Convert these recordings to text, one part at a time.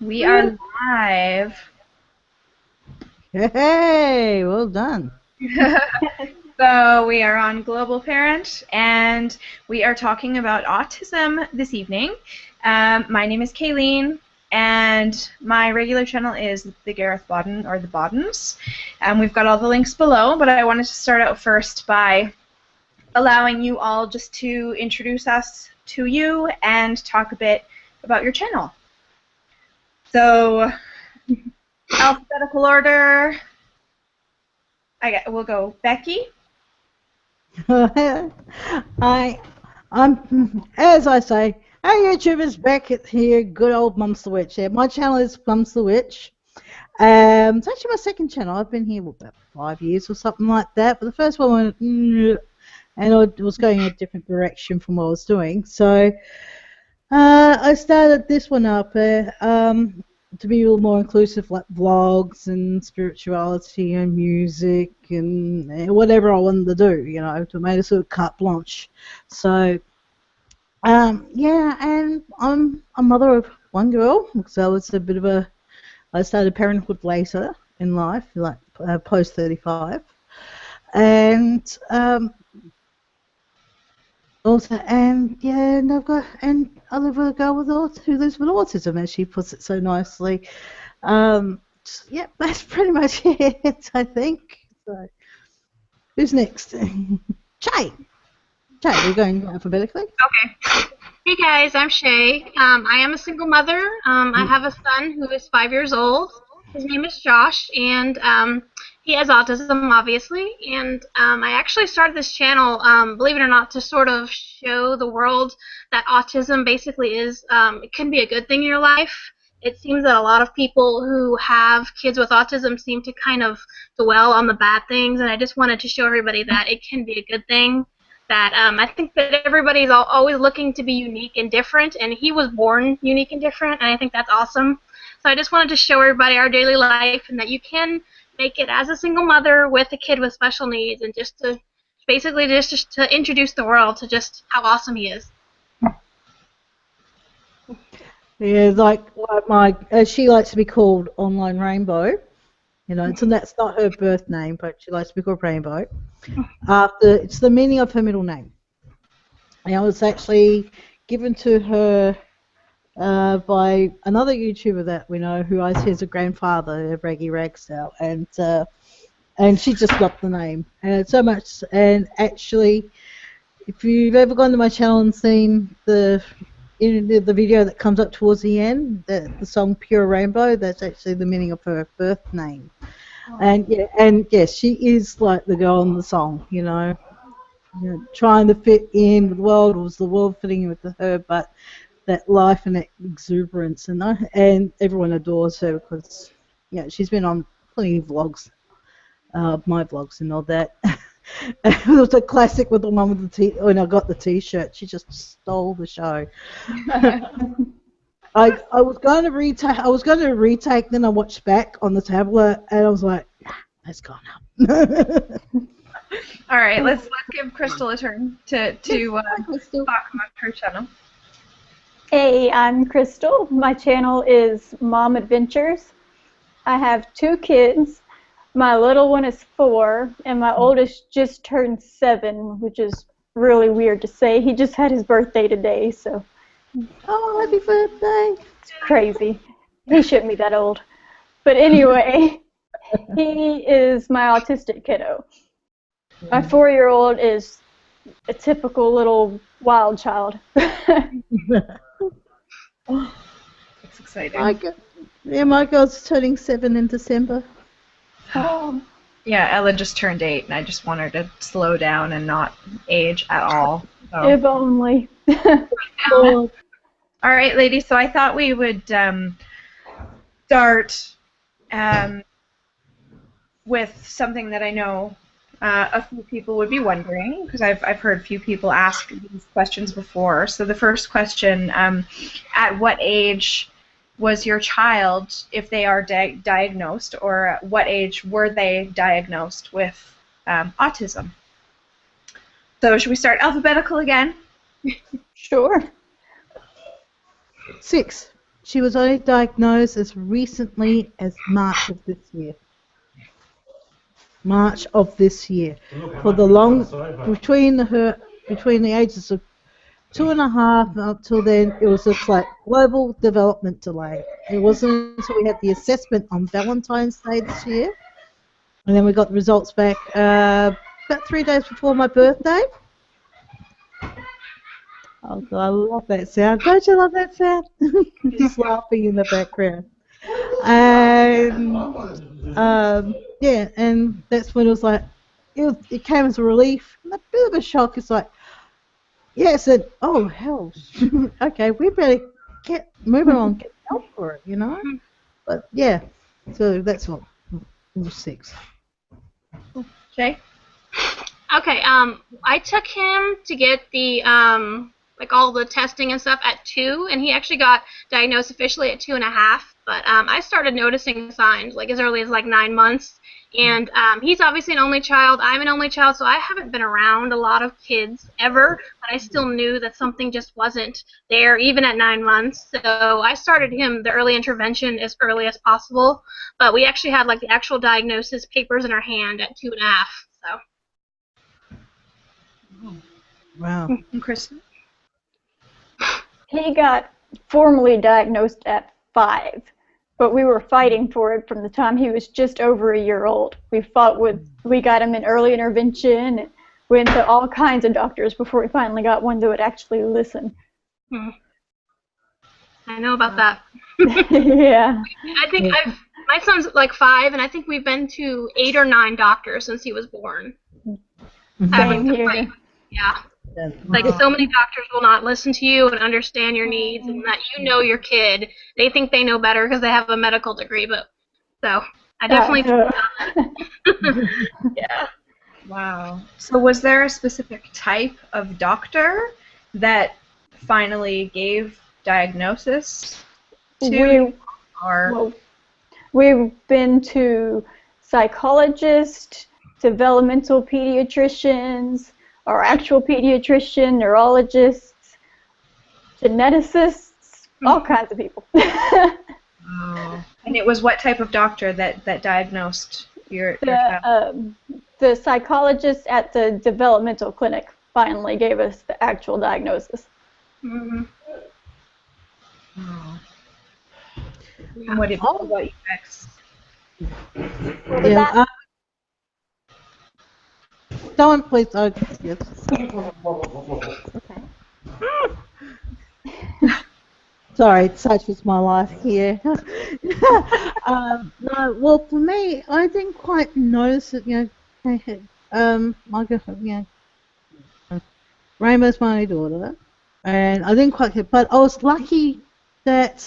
We are live. Hey, well done. So we are on Global Parent, and we are talking about autism this evening. My name is Kayleen, and my regular channel is the Gareth Bodden or the Boddens. We've got all the links below, but I wanted to start out first by allowing you all just to introduce us to you and talk a bit about your channel. So, alphabetical order. We'll go Becky. I'm, as I say, our YouTuber's back at here, good old Mum's the Witch. Yeah, my channel is Mum's the Witch. It's actually my second channel. I've been here about 5 years or something like that. But the first one went, and I was going in a different direction from what I was doing. So I started this one up to be a little more inclusive, like vlogs and spirituality and music and whatever I wanted to do, to make a sort of carte blanche. So, yeah, and I'm a mother of one girl, so it's a bit of I started parenthood later in life, like post 35. And also, and yeah, and I live with a girl who lives with autism, as she puts it so nicely. Yeah, that's pretty much it, I think. So, who's next? Chay. Chay, we're going alphabetically. Okay. Hey guys, I'm Shay. I am a single mother. I have a son who is 5 years old. His name is Josh, and he has autism, obviously. And I actually started this channel, believe it or not, to sort of show the world that autism basically it can be a good thing in your life. It seems that a lot of people who have kids with autism seem to kind of dwell on the bad things, and I just wanted to show everybody that it can be a good thing. That I think that everybody's always looking to be unique and different, and he was born unique and different, and I think that's awesome. So I just wanted to show everybody our daily life and that you can make it as a single mother with a kid with special needs, and just to basically just to introduce the world to just how awesome he is. Yeah, like she likes to be called Online Rainbow. So that's not her birth name, but she likes to be called Rainbow. It's the meaning of her middle name. And it was actually given to her by another YouTuber that we know who I see as a grandfather, Raggy Ragsdale, and she just got the name. And it's so much. And actually, if you've ever gone to my channel and seen the video that comes up towards the end, the song Pure Rainbow, that's actually the meaning of her birth name. And yes, she is like the girl in the song, trying to fit in with the world. Was the world fitting in with her? But that life and that exuberance, and everyone adores her because she's been on plenty of vlogs, my vlogs and all that. It was a classic with the one with the when I got the T-shirt. She just stole the show. I was going to retake. Then I watched back on the tablet, and I was like, that's gone up. All right, let's give Crystal a turn to talk about her channel. Hey, I'm Crystal. My channel is Mom Adventures. I have 2 kids. My little one is 4, and my oldest just turned 7, which is really weird to say. He just had his birthday today, so. Oh, happy birthday! It's crazy. He shouldn't be that old. But anyway, he is my autistic kiddo. My 4-year-old is a typical little wild child. Oh, that's exciting. My girl's turning 7 in December. Oh. Yeah, Ella just turned 8, and I just want her to slow down and not age at all. So. If only. All right, ladies, so I thought we would start with something that I know a few people would be wondering, because I've heard a few people ask these questions before. So the first question, at what age was your child, if they are diagnosed, or at what age were they diagnosed with autism? So should we start alphabetical again? Sure. 6. she was only diagnosed as recently as March of this year. March of this year. For the between the ages of 2.5 up till then, it was just like global development delay. It wasn't until we had the assessment on Valentine's Day this year, and then we got the results back about 3 days before my birthday. Oh God, I love that sound. Don't you love that sound? Just laughing in the background. And yeah, and that's when it was like, it came as a relief, and a bit of a shock. It's like, yes, and oh hell, okay, we better get moving on, get help for it, you know. But yeah, so that's all. All 6. Shay? Okay, I took him to get the like all the testing and stuff at 2, and he actually got diagnosed officially at 2.5. But I started noticing signs like as early as like 9 months. And he's obviously an only child. I'm an only child, so I haven't been around a lot of kids ever. But I still knew that something just wasn't there, even at 9 months. So I started him the early intervention as early as possible. But we actually had like the actual diagnosis papers in our hand at 2.5. So. Wow. And Kristen? He got formally diagnosed at 5, but we were fighting for it from the time he was just over a year old. We got him in early intervention and went to all kinds of doctors before we finally got one that would actually listen. I know about that. Yeah. I think my son's like 5, and I think we've been to 8 or 9 doctors since he was born. Same here. Yeah. Like so many doctors will not listen to you and understand your needs, and that you know your kid. They think they know better because they have a medical degree, but so I definitely Yeah. Wow. So was there a specific type of doctor that finally gave diagnosis to we've been to psychologists, developmental pediatricians, our actual pediatrician, neurologists, geneticists, all kinds of people. Oh. And it was what type of doctor that diagnosed your child? The psychologist at the developmental clinic finally gave us the actual diagnosis. Oh. And what about you, Max? Yeah. Someone please. Yes. Okay. Sorry, such was my life here. No, well, for me, I didn't quite notice it. You know, Rainbow's my only daughter, and I didn't quite get. But I was lucky that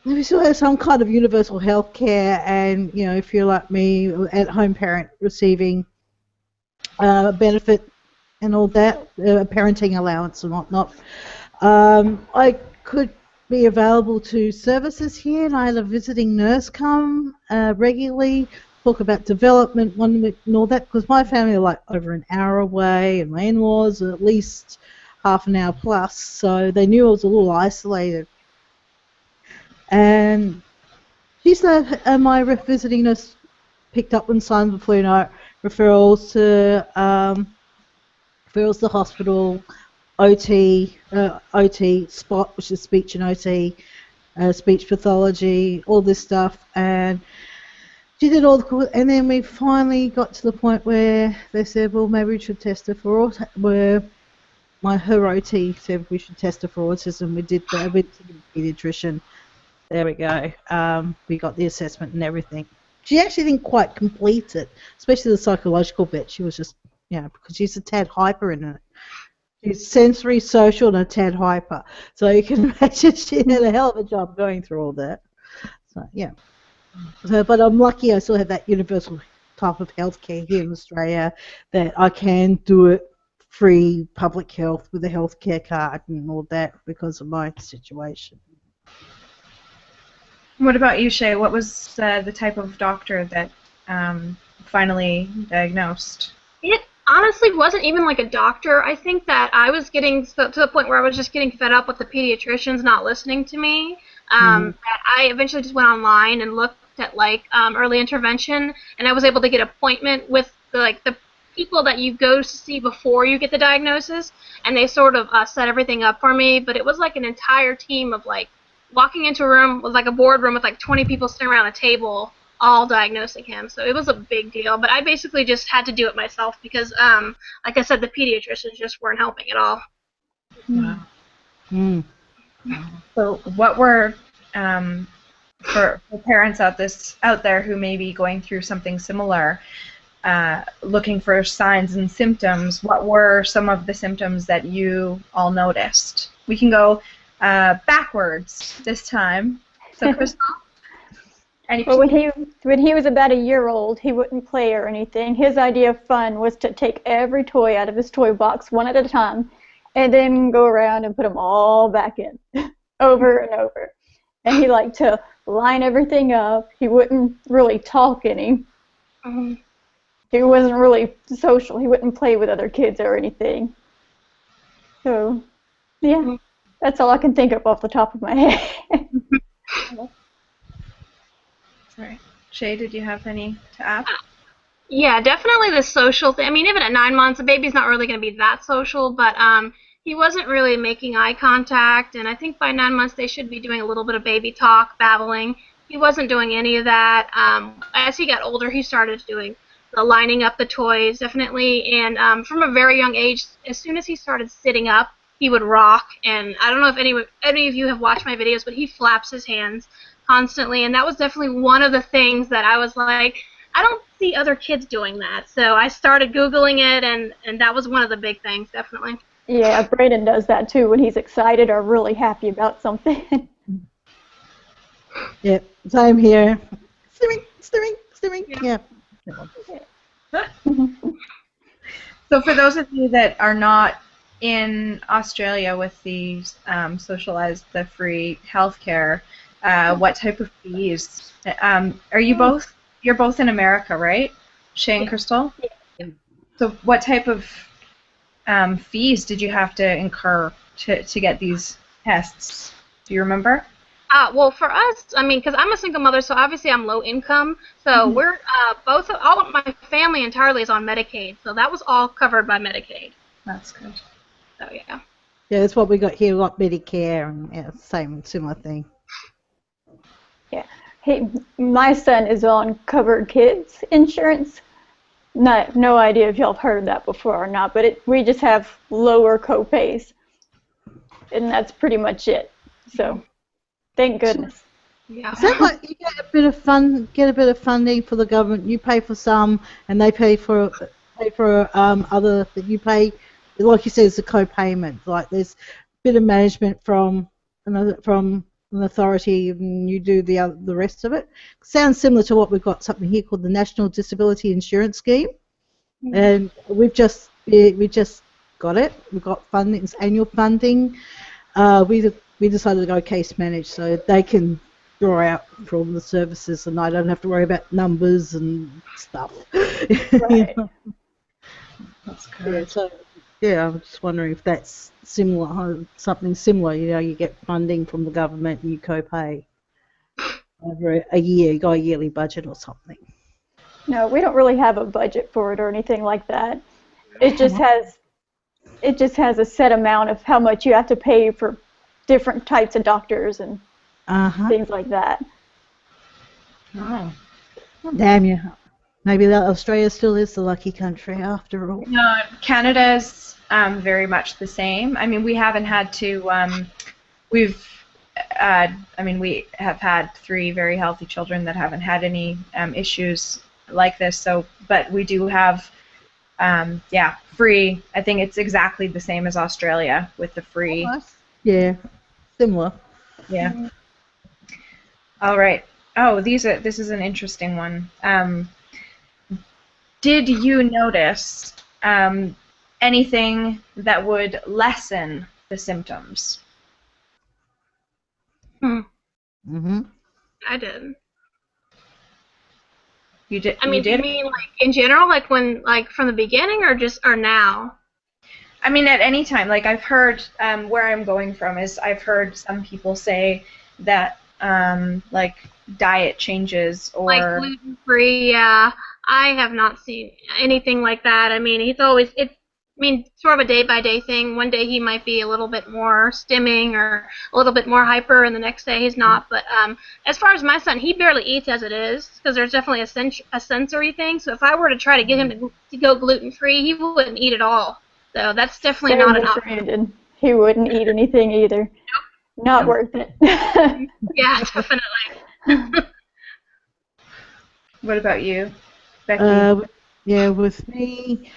we still have some kind of universal health care, and you know, if you're like me, at-home parent receiving benefit and all that, parenting allowance and whatnot. I could be available to services here, and I had a visiting nurse come regularly, talk about development, and all that, because my family are like over an hour away, and my in-laws are at least half an hour plus, so they knew I was a little isolated. And she said, my visiting nurse picked up on signs before, you know, referrals to hospital, OT, SPOT, which is speech and OT, speech pathology, all this stuff, and she did all the, and then we finally got to the point where they said, well, maybe we should test her for autism. Her OT said we should test her for autism. We did that. We went to the pediatrician. There we go. We got the assessment and everything. She actually didn't quite complete it, especially the psychological bit. She was just, you know, because she's a tad hyper in it. She's sensory, social, and a tad hyper. So you can imagine she had a hell of a job going through all that. So, yeah. So, but I'm lucky I still have that universal type of healthcare here in Australia, that I can do it free public health with a healthcare card and all that because of my situation. What about you, Shay? What was the type of doctor that finally diagnosed? honestly wasn't even like a doctor. I think that I was getting to the point where I was just getting fed up with the pediatricians not listening to me. That I eventually just went online and looked at like early intervention, and I was able to get an appointment with the people that you go to see before you get the diagnosis, and they sort of set everything up for me. But it was like an entire team of like walking into a room with like a boardroom with like 20 people sitting around a table all diagnosing him. So it was a big deal. But I basically just had to do it myself because, like I said, the pediatricians just weren't helping at all. Wow. Mm. So what were for parents out there who may be going through something similar, looking for signs and symptoms, what were some of the symptoms that you all noticed? We can go backwards this time. So, Crystal? Well, when he was about a year old, he wouldn't play or anything. His idea of fun was to take every toy out of his toy box one at a time, and then go around and put them all back in, over and over. And he liked to line everything up. He wouldn't really talk any. He wasn't really social. He wouldn't play with other kids or anything. So, yeah, that's all I can think of off the top of my head. Right. Shay, did you have any to add? Yeah, definitely the social thing. I mean, even at 9 months, a baby's not really going to be that social, but he wasn't really making eye contact, and I think by 9 months they should be doing a little bit of baby talk, babbling. He wasn't doing any of that. As he got older, he started doing the lining up the toys, definitely, and from a very young age, as soon as he started sitting up, he would rock, and I don't know if any of you have watched my videos, but he flaps his hands constantly, and that was definitely one of the things that I was like, I don't see other kids doing that. So I started Googling it, and that was one of the big things, definitely. Yeah, Brayden does that too when he's excited or really happy about something. Yep, same here. Stimming. Yeah. So for those of you that are not in Australia with the the free healthcare, what type of fees? Are you both? You're both in America, right? Shay and Crystal? Yeah. So what type of fees did you have to incur to get these tests? Do you remember? Well, for us, I mean, because I'm a single mother, so obviously I'm low income. So we're all of my family entirely is on Medicaid. So that was all covered by Medicaid. That's good. So yeah. Yeah, that's what we got here. We got Medicare and yeah, similar thing. Yeah, my son is on Covered Kids insurance. No idea if y'all have heard of that before or not, but we just have lower co-pays, and that's pretty much it. So, thank goodness. Yeah. Is that like you get a bit of funding for the government? You pay for some, and they pay for other that you pay. Like you said, it's a co-payment. Like there's a bit of management from an authority, and you do the rest of it. Sounds similar to what we've got something here called the National Disability Insurance Scheme, and we just got it. We've got funding, it's annual funding. We decided to go case managed, so they can draw out for all the services, and I don't have to worry about numbers and stuff. Right. That's good. Yeah, I'm just wondering if that's similar, something similar. You know, you get funding from the government and you co-pay over a year. You got a yearly budget or something. No, we don't really have a budget for it or anything like that. It just has a set amount of how much you have to pay for different types of doctors and things like that. Oh. Damn you. Maybe Australia still is the lucky country after all. No, Canada's very much the same. I mean, we haven't had to. We have had 3 very healthy children that haven't had any issues like this. So, but we do have, free. I think it's exactly the same as Australia with the free. Yeah, similar. Yeah. All right. Oh, this is an interesting one. Did you notice anything that would lessen the symptoms? Mm-hmm. I did. You did. I mean, you did. do you mean like in general, like when, like from the beginning, or now? I mean, at any time. Like I've heard, where I'm going from is I've heard some people say that like diet changes Like or gluten-free, yeah. I have not seen anything like that. I mean, he's always, I mean, sort of a day-by-day thing. One day he might be a little bit more stimming or a little bit more hyper, and the next day he's not. But as far as my son, he barely eats as it is, because there's definitely a sensory thing. So if I were to try to get him to go gluten-free, he wouldn't eat at all. So that's definitely Same not an with option. Brandon. He wouldn't eat anything either. Not worth it. Yeah, definitely. what about you, Becky? Yeah, with me,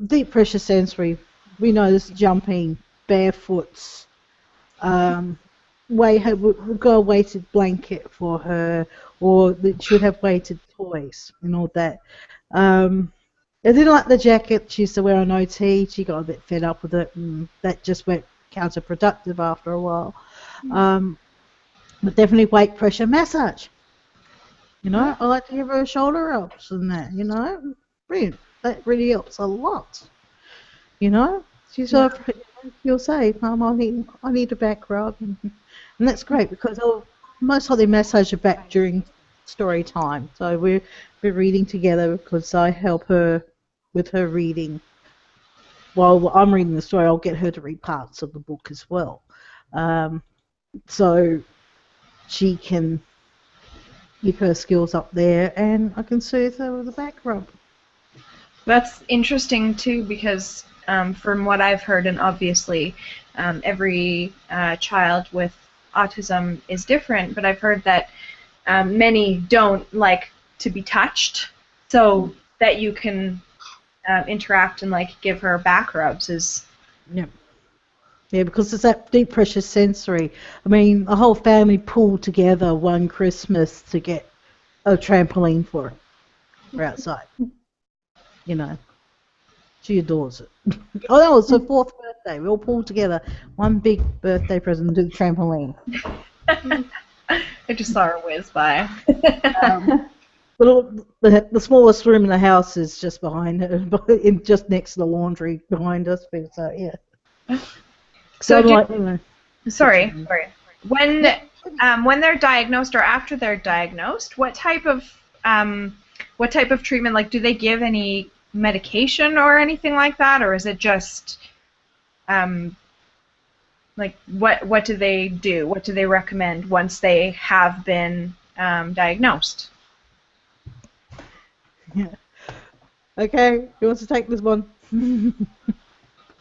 deep pressure sensory. We know this jumping, barefoots. We'll go a weighted blanket for her, or that she would have weighted toys and all that. I didn't like the jacket she used to wear on OT. She got a bit fed up with it, and that just went counterproductive after a while. But definitely weight pressure massage. You know, I like to give her shoulder ups and that. You know, brilliant. That really helps a lot. You know, she'll say, "Mum, I need a back rub," and that's great because I'll most likely massage her back during story time. So we're reading together because I help her with her reading. While I'm reading the story, I'll get her to read parts of the book as well, so she can keep her skills up there, and I can soothe her with a back rub. That's interesting too because from what I've heard, and obviously every child with autism is different, but I've heard that many don't like to be touched, so that you can interact and like give her back rubs is. Yeah, because it's that deep pressure sensory. I mean, the whole family pulled together one Christmas to get a trampoline for her. We're outside. You know, she adores it. Oh, no, it's her 4th birthday. We all pulled together one big birthday present to the trampoline. I just saw her whiz by. The smallest room in the house is just behind her, just next to the laundry behind us. So yeah. So sorry. When they're diagnosed or after they're diagnosed, what type of treatment? Like, do they give any medication or anything like that, or is it just like what do they do? What do they recommend once they have been diagnosed? Yeah. Okay, who wants to take this one?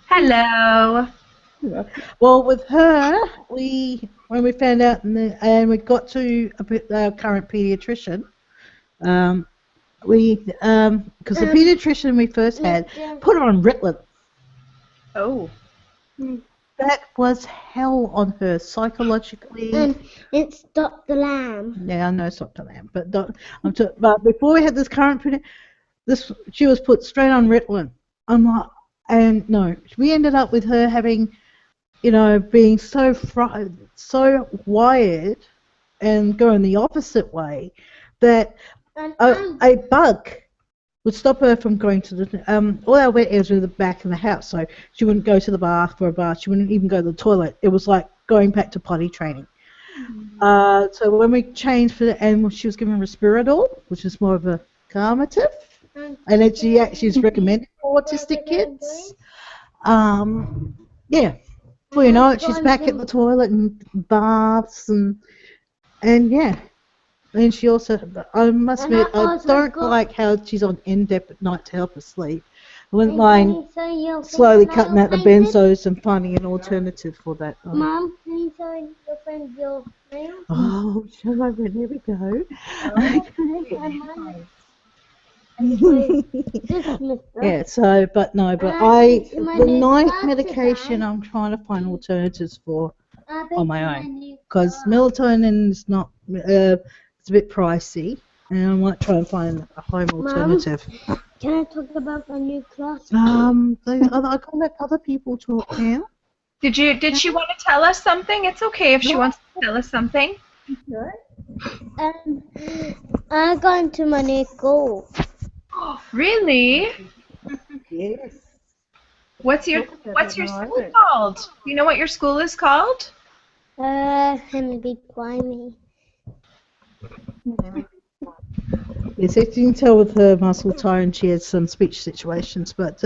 Hello. Well, with her, when we found out and we got to our current pediatrician, because the pediatrician we first had put her on Ritalin. Oh. That was hell on her psychologically. It's Dr. Lamb. Yeah, I know it's Dr. Lamb, but but before we had this current she was put straight on Ritalin. I'm like, and no, we ended up with her having, you know, being so wired and going the opposite way that a bug would stop her from going to the all our wet areas were the back of the house, so she wouldn't go to the bath for a bath. She wouldn't even go to the toilet. It was like going back to potty training. So when we changed for the and she was given Respiradol, which is more of a calmative, and she actually is recommended for autistic kids. Yeah. Well, you know, she's back at the toilet and baths and yeah. And she also, I must admit, I don't like how she's on NDEP at night to help her sleep. I wouldn't mind slowly cutting out the benzos and finding an alternative for that. Mom, can you show your friend your nails? Oh, shall I? There we go. Yeah, so, but no, but the night medication I'm trying to find alternatives for on my own. Because melatonin is not, it's a bit pricey, and I might try and find a home alternative. Mom, can I talk about my new class? I can't let other people talk now. Did she want to tell us something? It's okay if she wants to tell us something. Um, I'm going to my new school. Really? Yes. What's your Talk about What's that your now, school isn't it? called? Do you know what your school is called? Henry B. Blimey. Yes, as you can tell with her muscle tone, she has some speech situations, but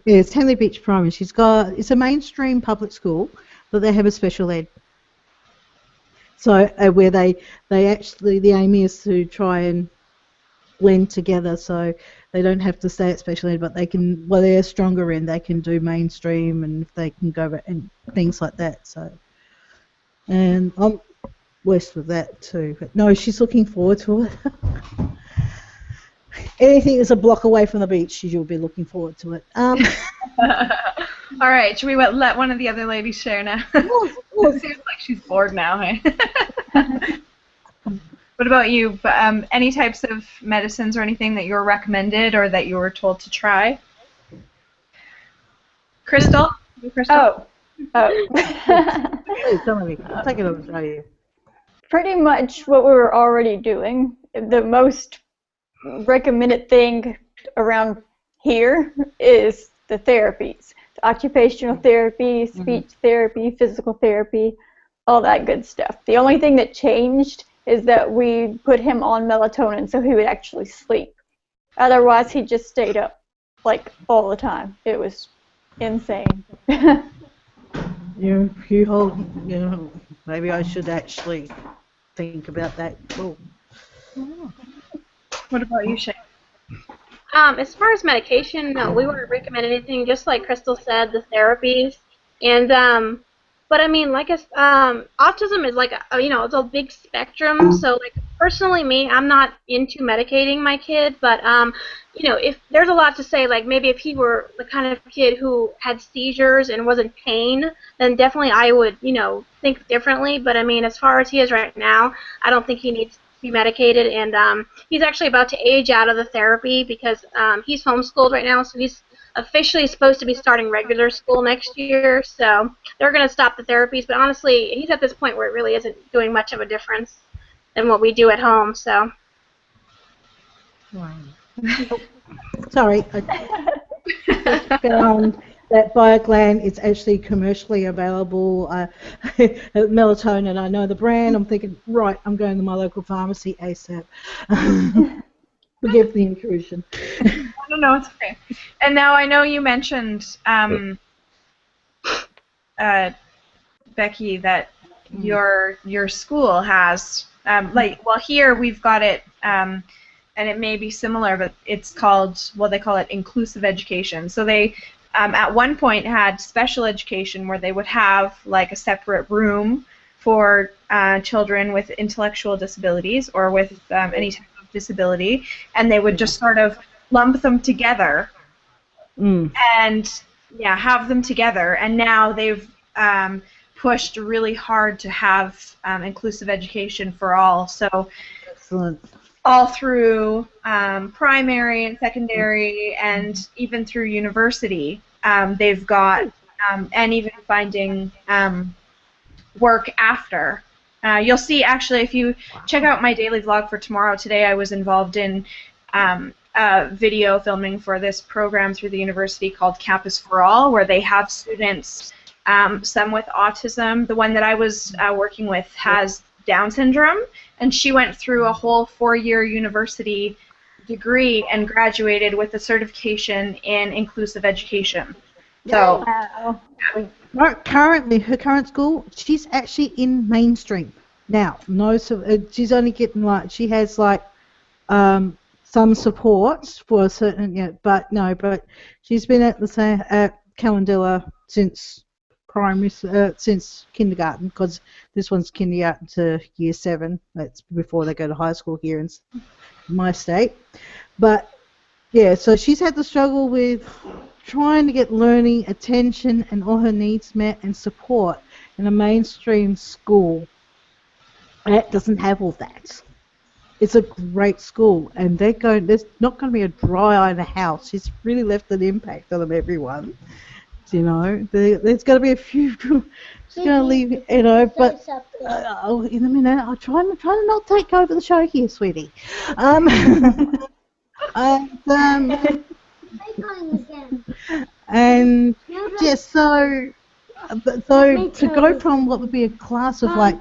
it's Henley Beach Primary. It's a mainstream public school, but they have a special ed. So where they actually, the aim is to try and blend together, so they don't have to stay at special ed, but they can, well, they're stronger in, they can do mainstream, and they can go and things like that. So, and I'm blessed with that too. But no, she's looking forward to it. Anything that's a block away from the beach, she'll be looking forward to it. All right, should we let one of the other ladies share now? It seems like she's bored now, hey? What about you? Any types of medicines or anything that you were recommended or that you were told to try? Crystal? Oh. Please, tell me. Take it over, show you. Pretty much what we were already doing. The most recommended thing around here is the therapies. The occupational therapy, speech therapy, physical therapy, all that good stuff. The only thing that changed is that we put him on melatonin so he would actually sleep. Otherwise, he just stayed up like all the time. It was insane. You hold, maybe I should actually think about that. Oh. What about you, Shay? As far as medication, no, we wouldn't recommend anything. Just like Crystal said, the therapies, and but I mean, autism is like it's a big spectrum. So like personally, I'm not into medicating my kid, but if there's a lot to say, like maybe if he were the kind of kid who had seizures and was in pain, then definitely I would think differently. But I mean, as far as he is right now, I don't think he needs be medicated, and he's actually about to age out of the therapy because he's homeschooled right now, so he's officially supposed to be starting regular school next year, so they're going to stop the therapies, but honestly, he's at this point where it really isn't doing much of a difference than what we do at home, so. Sorry, I just found that BioGland is actually commercially available. Melatonin, I know the brand. I'm thinking, right, I'm going to my local pharmacy ASAP. Forgive the intrusion. No, it's okay. And now I know you mentioned, Becky, that your school has, here we've got it, and it may be similar, but it's called, they call it inclusive education. So they, at one point, had special education where they would have like a separate room for children with intellectual disabilities or with any type of disability, and they would just sort of lump them together and have them together. And now they've pushed really hard to have inclusive education for all. So Excellent. all through primary and secondary and even through university, they've got, and even finding work after. You'll see, actually, if you check out my daily vlog for tomorrow, today I was involved in video filming for this program through the university called Campus for All, where they have students, some with autism. The one that I was working with has Down syndrome, and she went through a whole 4-year university degree and graduated with a certification in inclusive education. So, currently, her current school, she's actually in mainstream now. No, she's only getting she has some support for a certain, but she's been at the same at Calendilla since since kindergarten, because this one's kindergarten to year 7. That's before they go to high school here in my state. But yeah, so she's had to struggle with trying to get learning, attention, and all her needs met and support in a mainstream school that doesn't have all that. It's a great school, and there's not going to be a dry eye in the house. She's really left an impact on them, everyone. you know. There's got to be a few. Just going to leave, you know. But in a minute, I'll try to not take over the show here, sweetie. And and yeah, so to go from what would be a class of like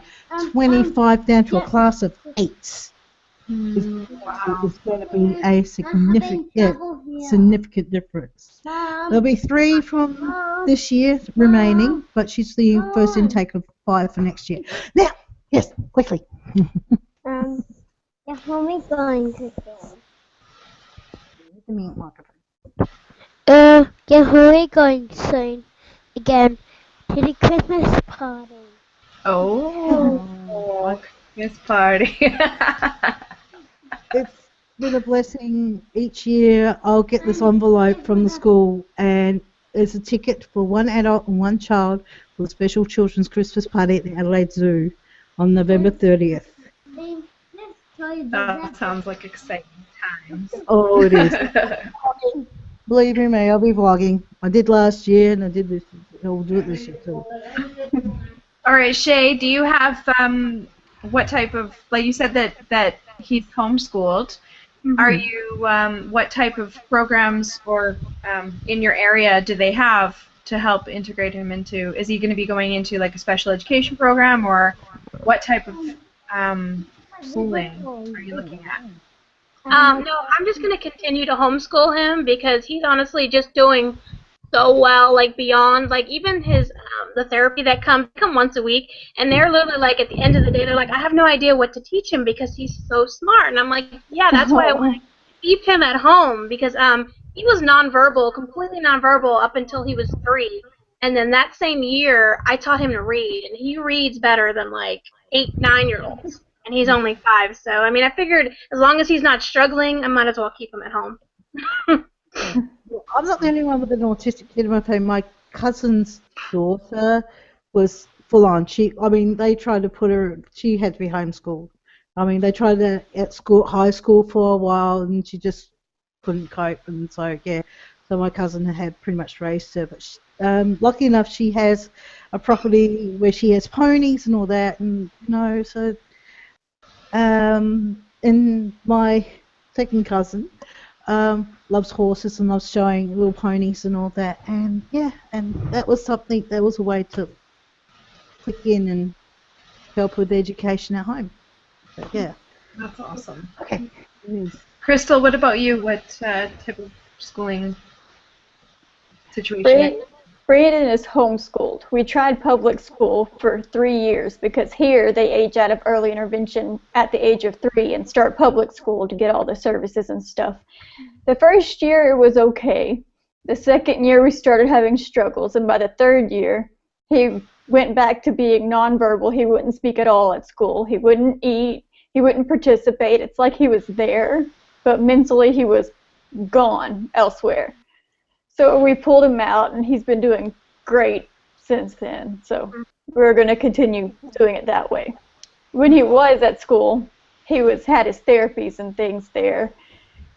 25 down to a class of 8 is going to be a significant difference. There'll be 3 from this year remaining, but she's the first intake of 5 for next year. Now, yes, quickly. When we going to The mute microphone. yeah, when we going soon again to the Christmas party. Oh, Christmas party. It's been a blessing. Each year I'll get this envelope from the school, and it's a ticket for 1 adult and 1 child for the special children's Christmas party at the Adelaide Zoo on November 30th. That sounds like exciting times. Oh, it is. Believe me, I'll be vlogging. I did last year, and I did this. I'll do it this year too. All right, Shay, do you have what type of, like you said that he's homeschooled? Mm-hmm. Are you what type of programs or in your area do they have to help integrate him into? Is he going to be going into like a special education program, or what type of schooling are you looking at? No, I'm just going to continue to homeschool him because he's honestly just doing so well, like beyond, like even his, the therapy that come once a week, and they're literally like at the end of the day, they're like, I have no idea what to teach him because he's so smart. And I'm like, yeah, that's why I want to keep him at home because he was nonverbal, completely nonverbal up until he was 3. And then that same year, I taught him to read, and he reads better than like 8, 9-year-olds. And he's only 5, so I mean, I figured as long as he's not struggling, I might as well keep him at home. I'm not the only one with an autistic kid in my family. My cousin's daughter was full on. They tried to put her. She had to be homeschooled. I mean, they tried her at school, high school for a while, and she just couldn't cope. And so yeah, so my cousin had pretty much raised her. But lucky enough, she has a property where she has ponies and all that, and so. And my second cousin loves horses and loves showing little ponies and all that, and yeah, and that was something, that was a way to click in and help with education at home. But yeah. That's awesome. Okay. Crystal, what about you? What type of schooling situation? Brandon is homeschooled. We tried public school for 3 years because here they age out of early intervention at the age of 3 and start public school to get all the services and stuff. The first year it was okay. The second year we started having struggles, and by the 3rd year he went back to being nonverbal. He wouldn't speak at all at school. He wouldn't eat. He wouldn't participate. It's like he was there, but mentally he was gone elsewhere. So we pulled him out, and he's been doing great since then. So we're going to continue doing it that way. When he was at school, he had his therapies and things there,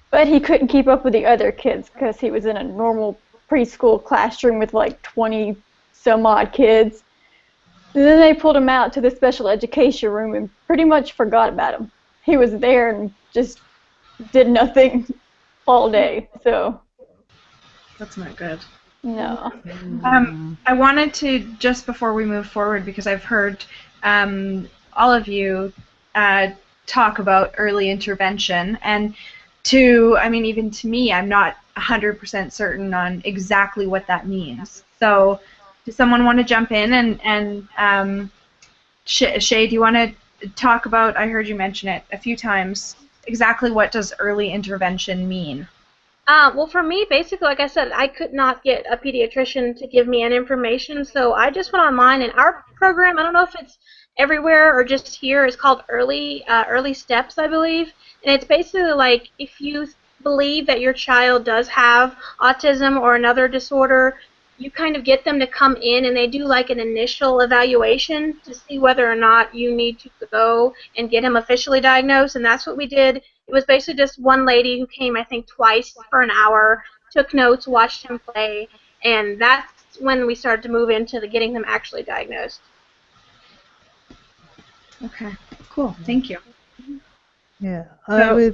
but he couldn't keep up with the other kids because he was in a normal preschool classroom with like 20 some odd kids. And then they pulled him out to the special education room and pretty much forgot about him. He was there and just did nothing all day. So. That's not good. No. I wanted to, just before we move forward, because I've heard all of you talk about early intervention, and even to me, I'm not 100% certain on exactly what that means. So, does someone want to jump in and Shay, do you want to talk about, I heard you mention it a few times, exactly what does early intervention mean? Well, for me, basically, like I said, I could not get a pediatrician to give me any information, so I just went online, and our program, I don't know if it's everywhere or just here, is called Early Steps, I believe, and it's basically like if you believe that your child does have autism or another disorder, you kind of get them to come in, and they do like an initial evaluation to see whether or not you need to go and get him officially diagnosed, and that's what we did. It was basically just one lady who came, I think, twice for an hour, took notes, watched him play, and that's when we started to move into getting them actually diagnosed. Okay, cool. Thank you. Yeah. So-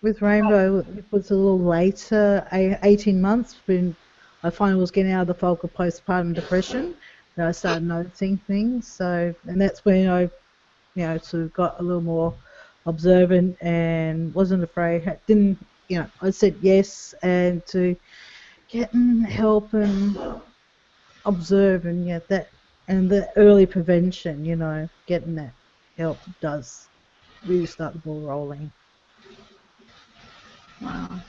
With Rainbow, it was a little later, 18 months, when I finally was getting out of the fog of postpartum depression, that I started noticing things. So, and that's when I, sort of got a little more observant and wasn't afraid. Didn't, I said yes, and to getting help and observe, and and the early prevention, getting that help does really start the ball rolling. Wow.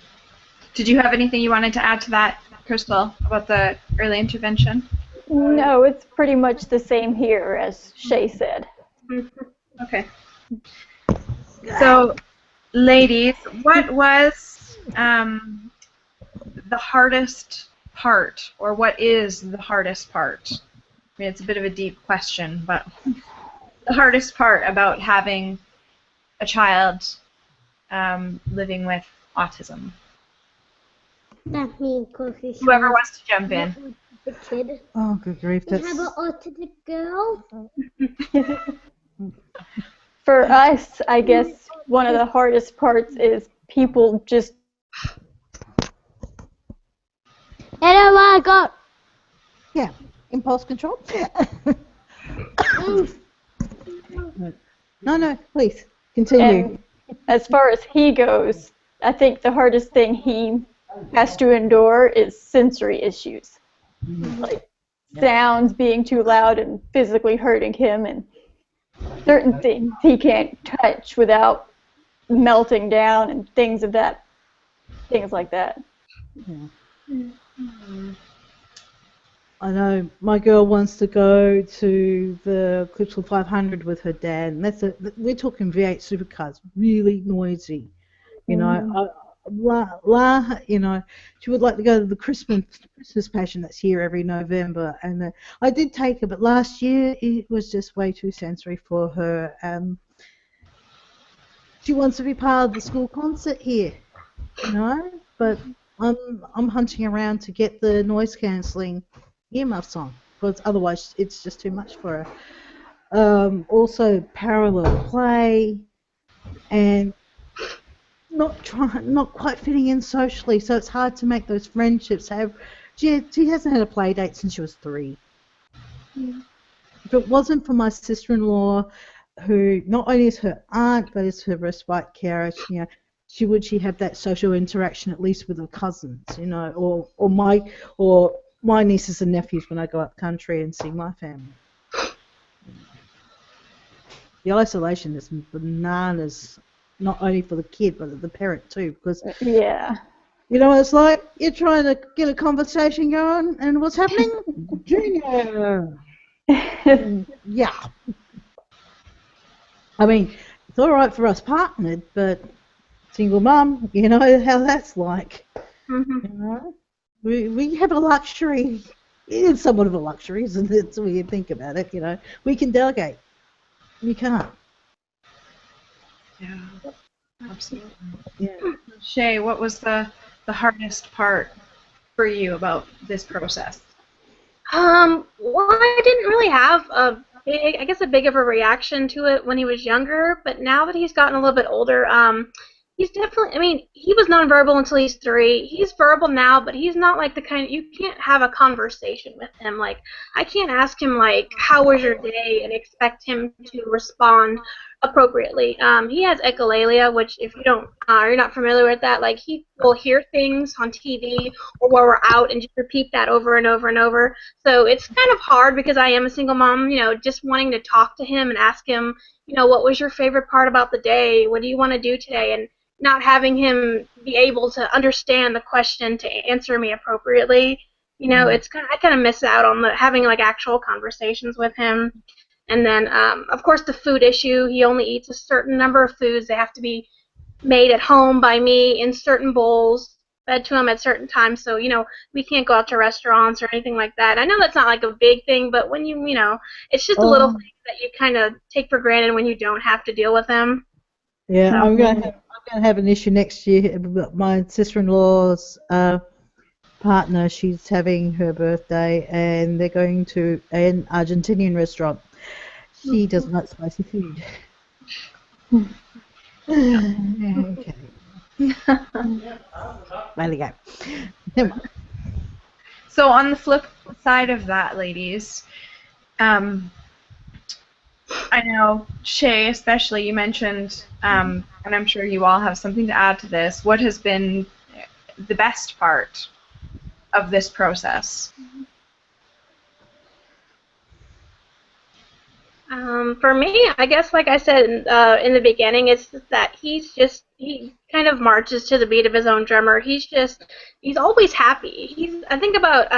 Did you have anything you wanted to add to that, Crystal, about the early intervention? No, it's pretty much the same here as Shay said. Okay. So, ladies, what was the hardest part, or what is the hardest part? I mean, it's a bit of a deep question, but the hardest part about having a child living with autism? That means because Whoever wants to jump in. the kid. Oh, good grief! You have an autistic girl. For us, I guess one of the hardest parts is people just Hello, I got. Yeah, impulse control. No, please continue. And as far as he goes, I think the hardest thing he has to endure is sensory issues. Like sounds being too loud and physically hurting him, and certain things he can't touch without melting down, and things like that. Yeah. I know my girl wants to go to the Clipsal 500 with her dad, and we're talking V8 supercars, really noisy. She would like to go to the Christmas Passion that's here every November, and I did take her, but last year it was just way too sensory for her. She wants to be part of the school concert here, but I'm hunting around to get the noise cancelling earmuffs on, because otherwise it's just too much for her. Also parallel play, and not quite fitting in socially, so it's hard to make those friendships. She hasn't had a play date since she was 3. If it wasn't for my sister-in-law, who not only is her aunt but is her respite carer, she have that social interaction at least with her cousins, or my nieces and nephews when I go up country and see my family. The isolation is bananas, not only for the kid but the parent too, because Yeah. it's like you're trying to get a conversation going, and what's happening? Junior. Yeah. I mean, it's all right for us partnered, but single mum, you know how that's like. We have a luxury. It's somewhat of a luxury, isn't it? So when you think about it, we can delegate. You can't. Yeah, absolutely. Yeah. Shay, what was the hardest part for you about this process? Well, I didn't really have a big of a reaction to it when he was younger, but now that he's gotten a little bit older, he's definitely, I mean, he was nonverbal until he's 3. He's verbal now, but he's not like the kind, you can't have a conversation with him. Like, I can't ask him, like, how was your day, and expect him to respond appropriately. He has echolalia, which if you're not familiar with that, like, he will hear things on TV or while we're out and just repeat that over and over and over. So it's kind of hard because I am a single mom, just wanting to talk to him and ask him, what was your favorite part about the day? What do you want to do today? And not having him be able to understand the question to answer me appropriately. It's I kind of miss out on having like actual conversations with him. And then, of course, the food issue. He only eats a certain number of foods. They have to be made at home by me in certain bowls, fed to him at certain times. So, we can't go out to restaurants or anything like that. I know that's not like a big thing, but when it's just a little thing that you kind of take for granted when you don't have to deal with him. Yeah, I'm going to have an issue next year. My sister-in-law's partner, she's having her birthday, and they're going to an Argentinian restaurant. She doesn't like spicy food. Okay. There we go. Never mind. So on the flip side of that, ladies, I know, Shay, especially, you mentioned, and I'm sure you all have something to add to this, what has been the best part of this process? For me, I guess, like I said in the beginning, it's that he kind of marches to the beat of his own drummer. He's always happy. I think about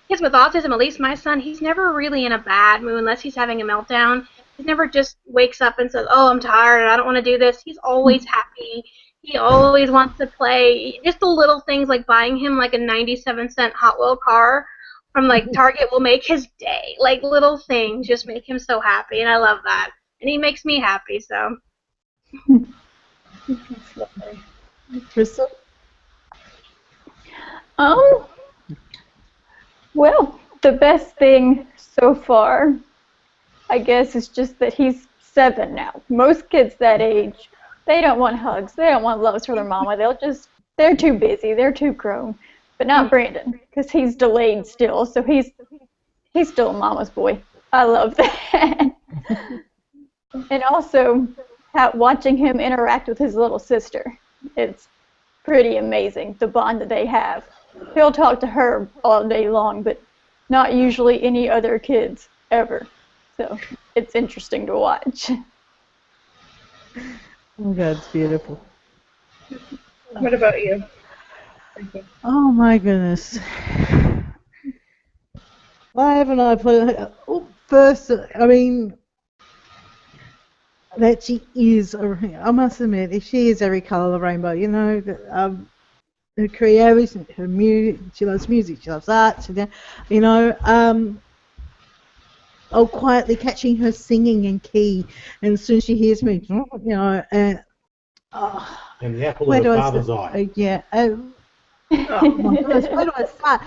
kids with autism, at least my son, he's never really in a bad mood unless he's having a meltdown. He never just wakes up and says, "Oh, I'm tired, I don't want to do this." He's always happy. He always wants to play. Just the little things like buying him like a 97-cent Hot Wheel car from like Target will make his day. Like little things just make him so happy, and I love that. And he makes me happy, so. That's lovely. Crystal? Well, the best thing so far, I guess, is just that he's 7 now. Most kids that age, they don't want hugs. They don't want loves from their mama. They're too busy. They're too grown. But not Brandon, because he's delayed still. So he's still a mama's boy. I love that. And also, watching him interact with his little sister, it's pretty amazing, the bond that they have. He'll talk to her all day long, but not usually any other kids ever. So it's interesting to watch. Oh, God, it's beautiful. What about you? Oh, my goodness. Why haven't I put... First, I mean... that she is, I must admit, she is every colour of the rainbow, you know. Her creativity, her music, she loves music, she loves art, you know. Quietly catching her singing in key, and as soon as she hears me, you know, and the apple of her father's eye. yeah. Oh my goodness, where do I start?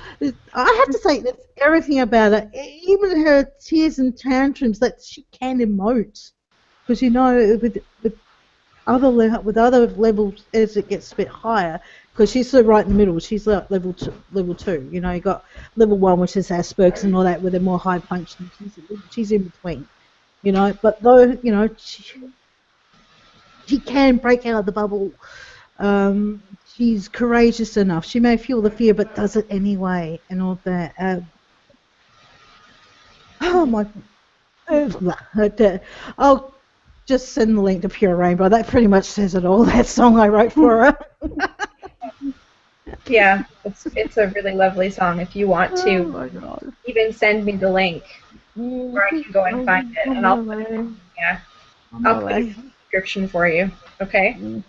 I have to say, that's everything about it, even her tears and tantrums that she can emote. Because you know, with other levels as it gets a bit higher, because she's sort of right in the middle. She's like level two. You know, you got level 1, which is Asperger's and all that, where they're more high functioning. She's in between. You know, but though you know she can break out of the bubble. She's courageous enough. She may feel the fear, but does it anyway, and all that. Oh my! I'll just send the link to Pure Rainbow. That pretty much says it all. That song I wrote for her. Yeah, it's a really lovely song. If you want to even send me the link where I can go and find it, and I'll put it, I'll put it in the description for you. Okay.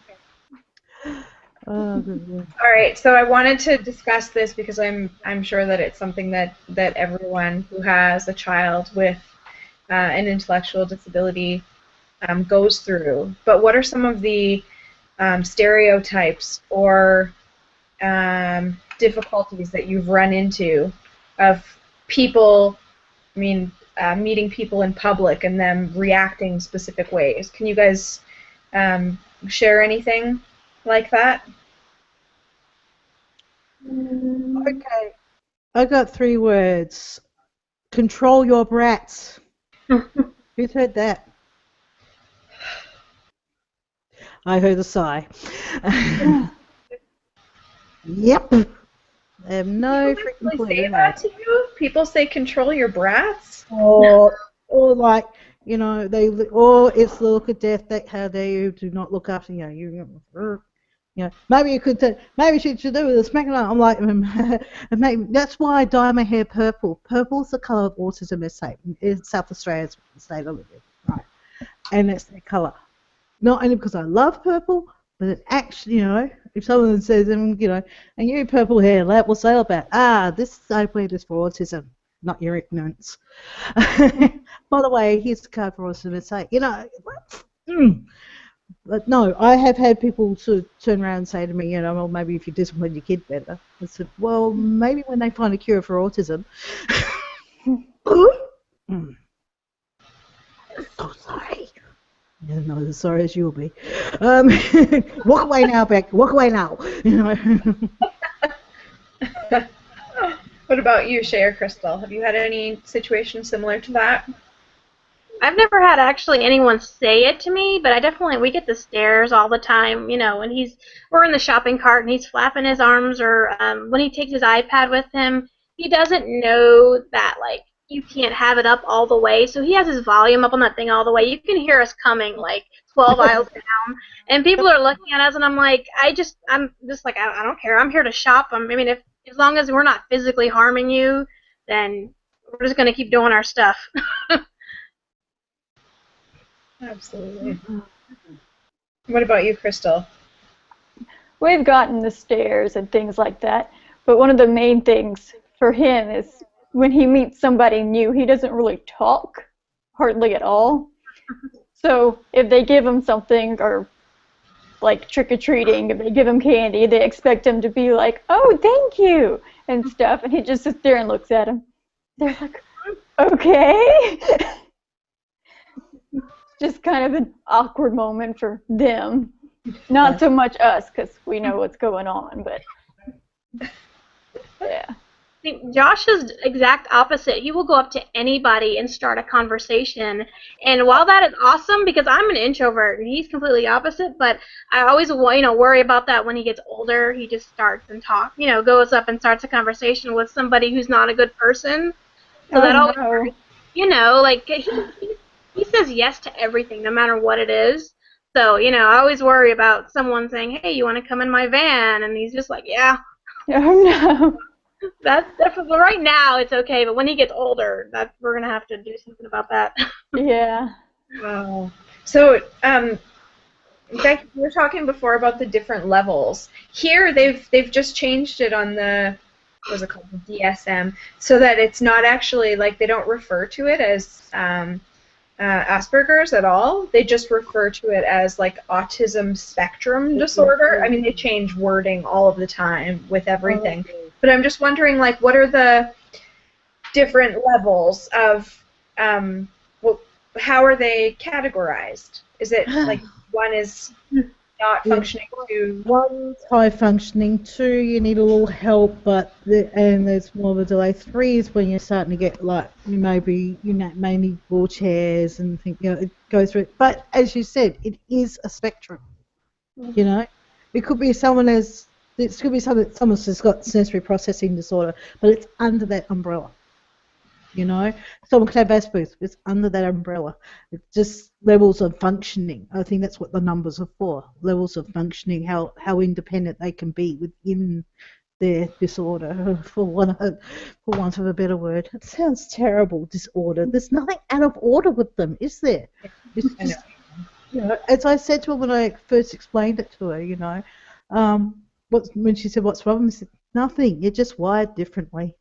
Oh, good. All right. So I wanted to discuss this because I'm sure that it's something that everyone who has a child with an intellectual disability goes through. But what are some of the stereotypes or difficulties that you've run into of people, meeting people in public and them reacting specific ways? Can you guys share anything like that? Okay. I got 3 words. Control your brats. Who's heard that? I heard a sigh. Yep. I have no freaking clue. Say that to you? People say control your brats? Or like, you know, it's the look of death. That how dare you do not look after you know, maybe you could. Maybe she should do with a smacking. I'm like, maybe that's why I dye my hair purple. Purple's the colour of autism, in South Australia's state I live in, right? And it's their colour. Not only because I love purple, but it actually, you know, if someone says, you know, and you purple hair, that will say about, I wear this for autism, not your ignorance. By the way, here's the card for autism. It's like, you know, But no, I have had people sort of turn around and say to me, well, maybe if you discipline your kid better. I said, well, maybe when they find a cure for autism. So sorry. Yeah, not as sorry as you'll be. Walk away now, Beck. Walk away now. What about you, Shay or Crystal? Have you had any situations similar to that? I've never had actually anyone say it to me, but we get the stares all the time, when we're in the shopping cart and he's flapping his arms, or when he takes his iPad with him, he doesn't know that, like, you can't have it up all the way, so he has his volume up on that thing all the way. You can hear us coming, like, 12 aisles down, and people are looking at us, and I'm like, I don't care. I'm here to shop. As long as we're not physically harming you, then we're just going to keep doing our stuff. Absolutely. What about you, Crystal? We've gotten the stares and things like that, but one of the main things for him is when he meets somebody new, he doesn't really talk, hardly at all. So if they give him something, or like trick-or-treating, if they give him candy, they expect him to be like, oh, thank you, and stuff, and he just sits there and looks at him. They're like, okay. Just kind of an awkward moment for them. Not so much us, because we know what's going on, but yeah. I think Josh is exact opposite. He will go up to anybody and start a conversation. And while that is awesome, because I'm an introvert and he's completely opposite, but I always worry about that when he gets older. He just starts and goes up and starts a conversation with somebody who's not a good person. So that always, like he says yes to everything, no matter what it is. So, I always worry about someone saying, hey, you want to come in my van? And he's just like, yeah. Oh, no. That's definitely, right now it's okay, but when he gets older, we're going to have to do something about that. Yeah. Wow. So, Becky, you were talking before about the different levels. Here, they've just changed it on the, what's it called, the DSM, so that it's not actually, like, they don't refer to it as Asperger's at all. They just refer to it as, like, Autism Spectrum Disorder. I mean, they change wording all of the time with everything. But I'm just wondering, like, what are the different levels of, how are they categorized? Is it, like, one is not functioning, two? One's high functioning, two, you need a little help, and there's more of a delay. Three is when you're starting to get, like, you may need wheelchairs and think, it goes through it. But as you said, it is a spectrum. It could be someone's just got sensory processing disorder, but it's under that umbrella. Someone could have Asperger's, it's under that umbrella. It's just levels of functioning. I think that's what the numbers are for. Levels of functioning, how independent they can be within their disorder, for want of a better word. It sounds terrible, disorder. There's nothing out of order with them, is there? It's just, as I said to her when I first explained it to her, when she said, what's wrong? I said, nothing, you're just wired differently.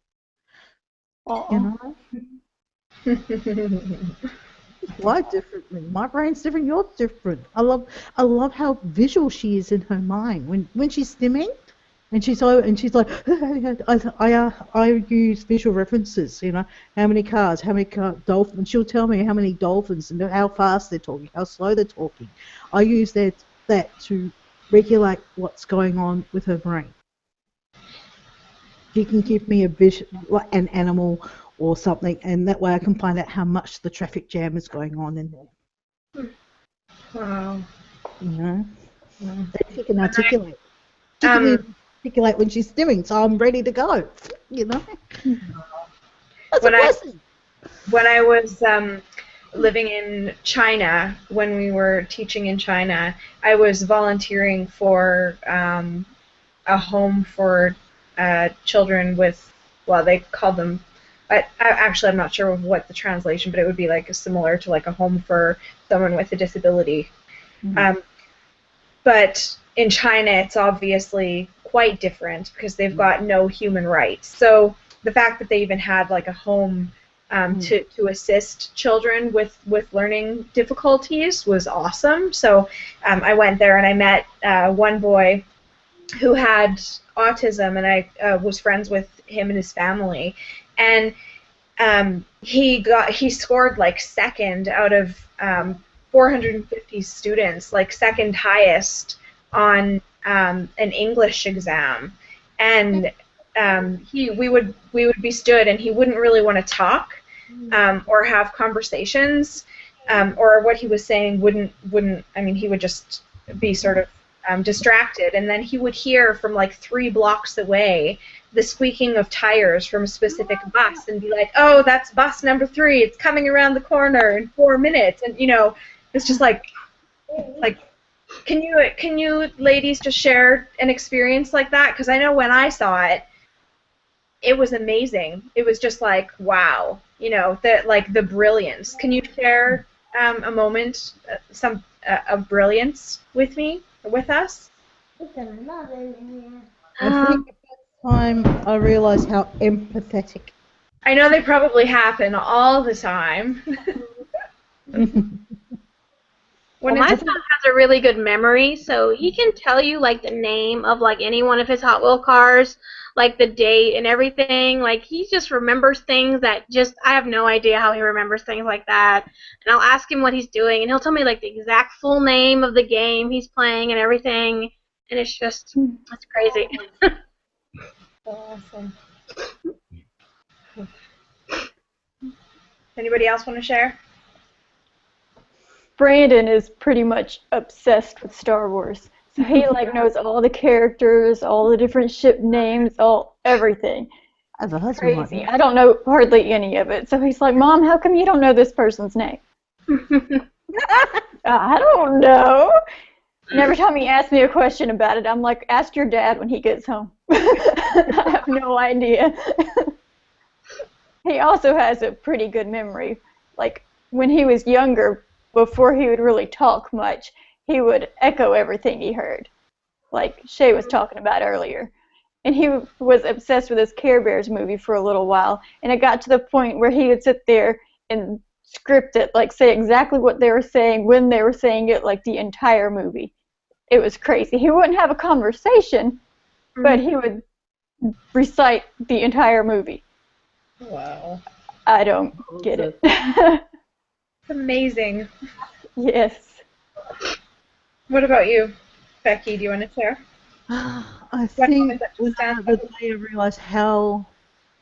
Wired differently. My brain's different, yours different. I love how visual she is in her mind. When she's stimming, and she's like, I use visual references, how many cars, how many dolphins. She'll tell me how many dolphins and how fast they're talking, how slow they're talking. I use that to regulate what's going on with her brain. She can give me a vision, like an animal or something, and that way I can find out how much the traffic jam is going on in there. Wow. She can articulate. She can articulate when she's stimming, so I'm ready to go. That's a blessing. When I was living in China, when we were teaching in China, I was volunteering for a home for children with, well, they called them, I'm not sure of what the translation, but it would be like similar to like a home for someone with a disability. Mm-hmm. But in China, it's obviously quite different because they've got no human rights. So the fact that they even had like a home to assist children with learning difficulties was awesome. So I went there and I met one boy who had autism, and I was friends with him and his family, and he scored like second out of 450 students, like second highest on an English exam, and we would be stood, and he wouldn't really want to talk or have conversations, or what he was saying wouldn't. I mean, he would just be sort of distracted, and then he would hear from like 3 blocks away the squeaking of tires from a specific bus, and be like, "Oh, that's bus number 3. It's coming around the corner in 4 minutes." And it's just like, can you ladies just share an experience like that? Because I know when I saw it, it was amazing. It was just like, wow, the brilliance. Can you share a moment, of brilliance with us? I think the first time I realised how empathetic. I know they probably happen all the time. Well, my son has a really good memory, so he can tell you like the name of like any one of his Hot Wheel cars, like the date and everything. Like he just remembers things that I have no idea how he remembers things like that. And I'll ask him what he's doing, and he'll tell me like the exact full name of the game he's playing and everything. And it's crazy. Awesome. Anybody else want to share? Brandon is pretty much obsessed with Star Wars. So he like knows all the characters, all the different ship names, everything. As a husband, crazy. I don't know hardly any of it. So he's like, "Mom, how come you don't know this person's name?" I don't know. And every time he asks me a question about it, I'm like, "Ask your dad when he gets home." I have no idea. He also has a pretty good memory. Like when he was younger, before he would really talk much, he would echo everything he heard, like Shay was talking about earlier. And he was obsessed with this Care Bears movie for a little while, and it got to the point where he would sit there and script it, like say exactly what they were saying, when they were saying it, like the entire movie. It was crazy. He wouldn't have a conversation, but he would recite the entire movie. Wow. I don't get it. Amazing. Yes. What about you, Becky? Do you want to share? I think the day I realised how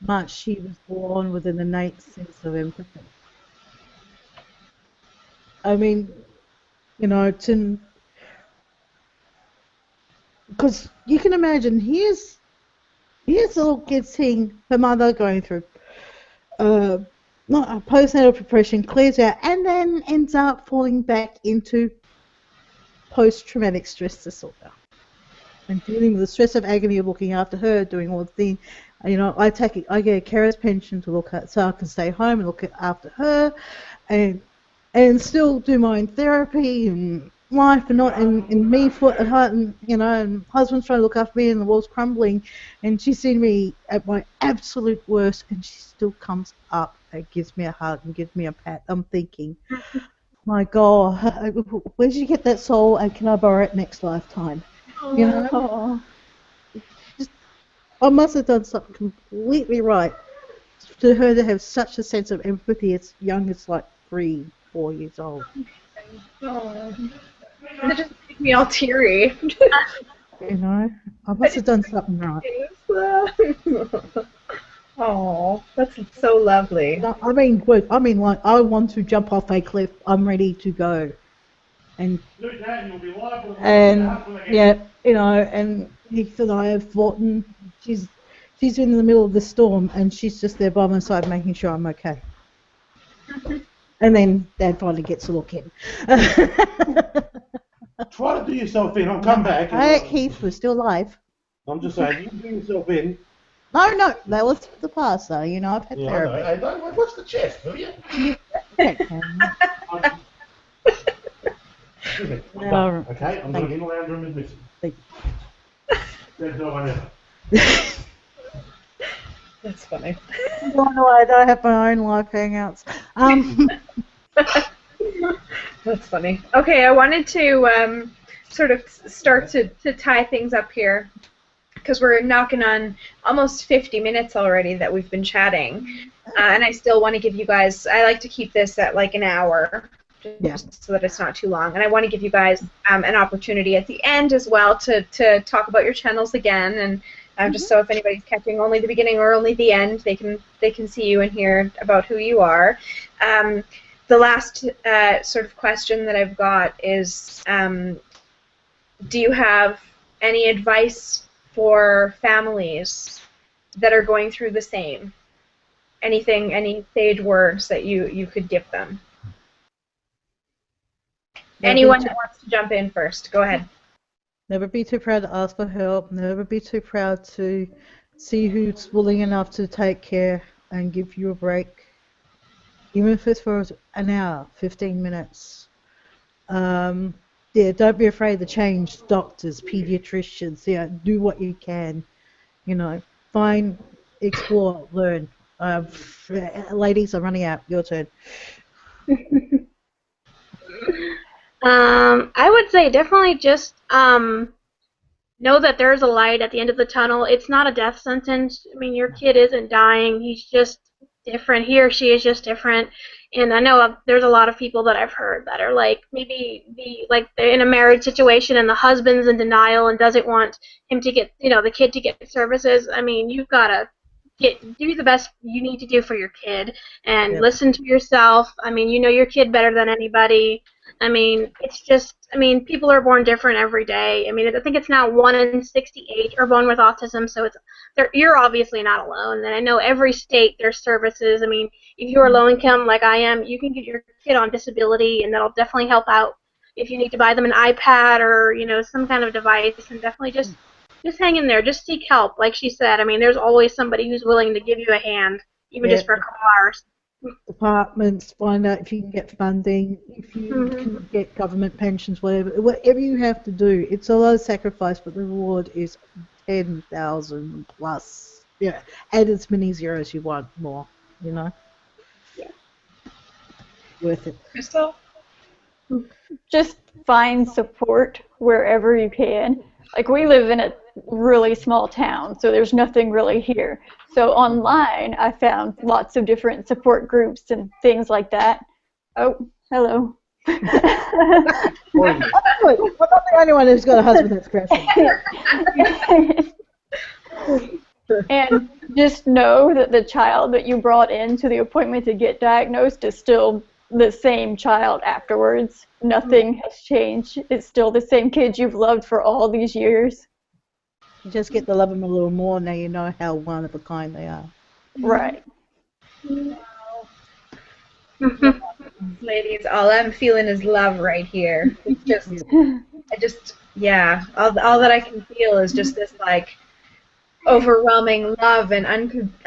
much she was born with an innate sense of empathy. I mean, because you can imagine, here's a little kid seeing her mother going through not a postnatal depression, clears out, and then ends up falling back into post-traumatic stress disorder and dealing with the stress of agony of looking after her, doing all the things. I get a carer's pension to look at, so I can stay home and look after her, and still do my own therapy and life, and me foot at heart, and husband's trying to look after me, and the world's crumbling, and she's seen me at my absolute worst, and she still comes up and gives me a hug and gives me a pat. I'm thinking, my God, where did you get that soul, and can I borrow it next lifetime? I must have done something completely right to her to have such a sense of empathy as young as like 3-4 years old. Oh. That just made me all teary. I must have done something right. Oh, that's so lovely. I mean, like, I want to jump off a cliff. I'm ready to go. And yeah, and Heath and I have fought, and she's in the middle of the storm, and she's just there by my side making sure I'm okay. And then Dad finally gets a look in. Try to do yourself in. I'll come back. Hey, Heath, we're still alive. I'm just saying, you do yourself in. No, that was the past, though. I've had therapy. Hey, don't watch the chest, will you? Excuse me. I'm done, okay? I'm going in the lounge room with Missy. That's all I know. That's funny. I don't know why I don't have my own live hangouts. That's funny. Okay, I wanted to sort of start to tie things up here because we're knocking on almost 50 minutes already that we've been chatting. And I still want to give you guys, I like to keep this at like an hour just so that it's not too long. And I want to give you guys an opportunity at the end as well to talk about your channels again. And just so if anybody's catching only the beginning or only the end, they can see you and hear about who you are. The last sort of question that I've got is, do you have any advice for families that are going through the same? Anything, any sage words that you could give them? Anyone that wants to jump in first, go ahead. Never be too proud to ask for help. Never be too proud to see who's willing enough to take care and give you a break. Even if it's for an hour, 15 minutes. Yeah, don't be afraid to change doctors, pediatricians. Yeah, do what you can. You know, find, explore, learn. Ladies, I'm running out. Your turn. I would say definitely just know that there's a light at the end of the tunnel. It's not a death sentence. I mean, your kid isn't dying. He's just different. He or she is just different. And I know there's a lot of people that I've heard that are like maybe they're in a marriage situation and the husband's in denial and doesn't want him to get, the kid to get services. I mean, you've got to do the best you need to do for your kid and listen to yourself. I mean, you know your kid better than anybody. I mean, it's just, people are born different every day. I mean, I think it's now 1 in 68 are born with autism, so you're obviously not alone. And I know every state there's services. I mean, if you're low income like I am, you can get your kid on disability, and that'll definitely help out if you need to buy them an iPad or, some kind of device, and definitely just hang in there. Just seek help. Like she said, I mean, there's always somebody who's willing to give you a hand, even just for a couple hours. Departments, find out if you can get funding, if you can get government pensions, whatever you have to do. It's a lot of sacrifice, but the reward is 10,000 plus. Yeah, add as many zeros you want more, Yeah. Worth it. Crystal? Just find support wherever you can. Like, we live in a really small town, so there's nothing really here. So online, I found lots of different support groups and things like that. Oh, hello. I'm not the only one who's got a husband that's crashing. And just know that the child that you brought into the appointment to get diagnosed is still the same child afterwards. Nothing has changed. It's still the same kid you've loved for all these years. You just get to love them a little more now you know how one of a kind they are. Right. Ladies, all I'm feeling is love right here. It's all that I can feel is just this, like, overwhelming love and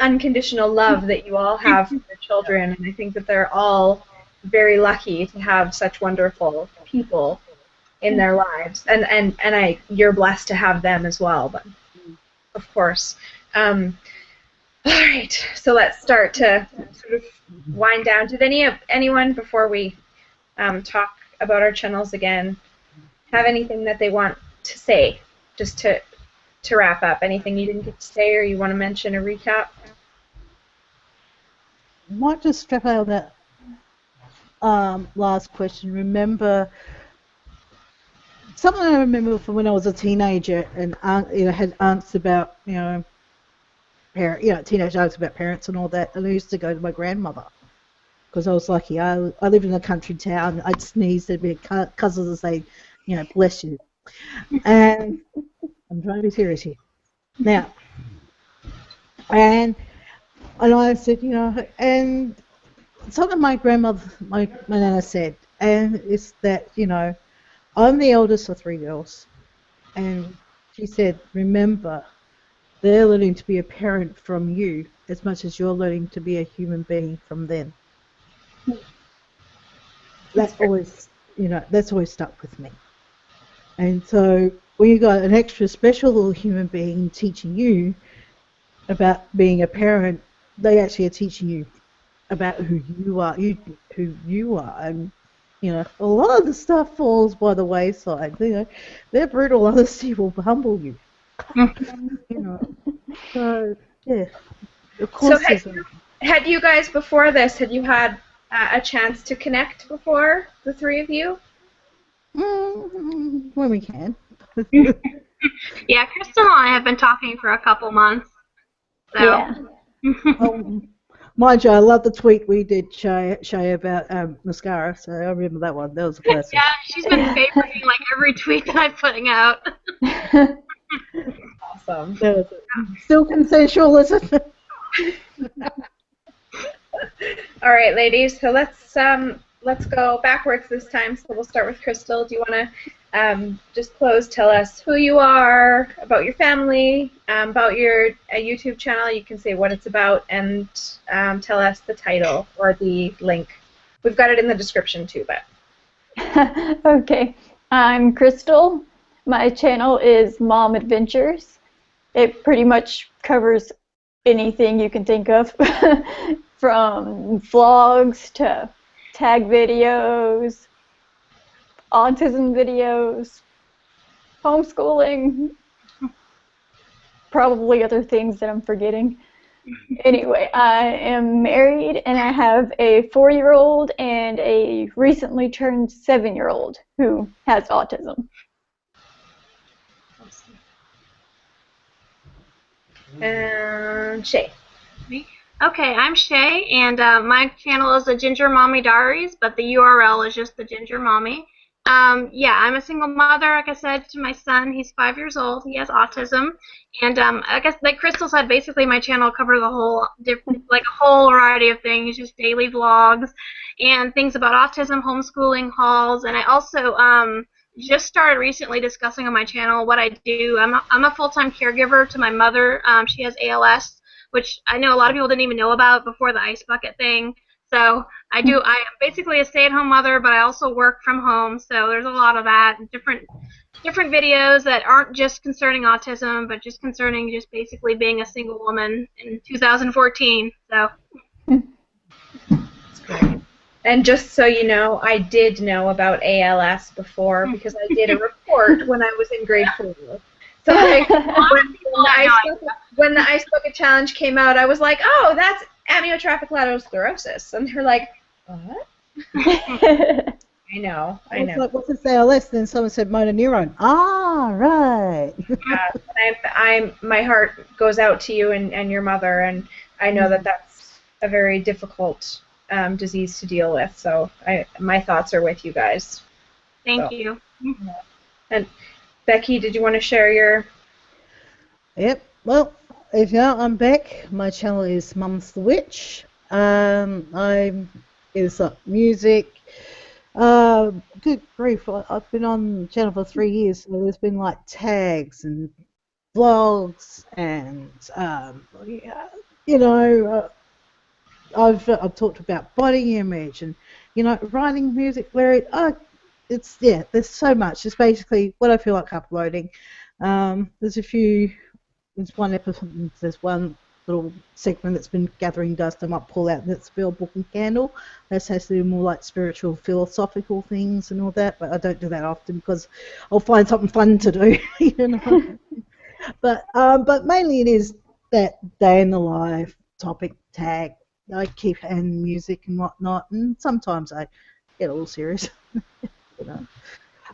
unconditional love that you all have for your children, and I think that they're all very lucky to have such wonderful people in their lives, and you're blessed to have them as well, but of course. All right, so let's start to sort of wind down. Did anyone before we talk about our channels again have anything that they want to say, just to wrap up? Anything you didn't get to say or you want to mention or recap? Might just strap out that last question. Remember, something I remember from when I was a teenager and had aunts about teenage aunts about parents and all that, and I used to go to my grandmother because I was lucky. I lived in a country town. I'd sneeze, there'd be cousins and say, bless you. And I'm trying to be serious here. Now, and I said, and something my grandmother, my nana said, and it's that, I'm the eldest of 3 girls, and she said, remember, they're learning to be a parent from you as much as you're learning to be a human being from them. That's always stuck with me. And so when you got an extra special little human being teaching you, about being a parent, they actually are teaching you about who you are, and a lot of the stuff falls by the wayside. Their brutal honesty will humble you. So yeah, of So course there's had you guys before this, had you had a chance to connect before, the three of you? when we can. Yeah, Crystal and I have been talking for a couple months. So. Yeah. Mind you, I love the tweet we did, Shay, about mascara, so I remember that one. That was a classic. Yeah, she's been favoriting like every tweet that I'm putting out. Awesome. Still consensual, isn't it? All right, ladies. So let's go backwards this time. So we'll start with Crystal. Do you want to just tell us who you are, about your family, about your YouTube channel? You can say what it's about, and tell us the title or the link. We've got it in the description too, but. Okay. I'm Crystal. My channel is Mom Adventures. It pretty much covers anything you can think of, from vlogs to tag videos, autism videos, homeschooling, probably other things that I'm forgetting. Anyway, I am married and I have a 4-year-old and a recently turned 7-year-old who has autism. And Shay. Okay, I'm Shay, and my channel is the Ginger Mommy Diaries, but the URL is just the Ginger Mommy. Yeah, I'm a single mother, like I said, to my son. He's 5 years old. He has autism, and I guess, like Crystal said, basically my channel covers a whole variety of things, just daily vlogs and things about autism, homeschooling, hauls, and I also just started recently discussing on my channel what I do. I'm a full-time caregiver to my mother. She has ALS, which I know a lot of people didn't even know about before the ice bucket thing. So I am basically a stay-at-home mother, but I also work from home. So there's a lot of that, different videos that aren't just concerning autism, but just concerning just basically being a single woman in 2014. So. That's great. And just so you know, I did know about ALS before because I did a report when I was in grade 4. So like, when the Ice Bucket Challenge came out, I was like, oh, that's amyotrophic lateral sclerosis. And they're like, what? I know. Like, what's this ALS? Then someone said motor neuron. Ah, right. My heart goes out to you and your mother, and I know that that's a very difficult disease to deal with. So my thoughts are with you guys. Thank you. And Becky, did you want to share your? Yep. Well, if you know, I'm back. My channel is Mum's the Witch. It's music. Good grief! I've been on the channel for 3 years, so there's been like tags and vlogs, and I've talked about body image and writing music lyrics. There's so much. It's basically what I feel like uploading. There's one little segment that's been gathering dust. I might pull out and it's Spell Book and Candle. That has to do more like spiritual, philosophical things and all that, but I don't do that often because I'll find something fun to do, But mainly it is that day in the life topic tag. I keep and music and whatnot, and sometimes I get a little serious.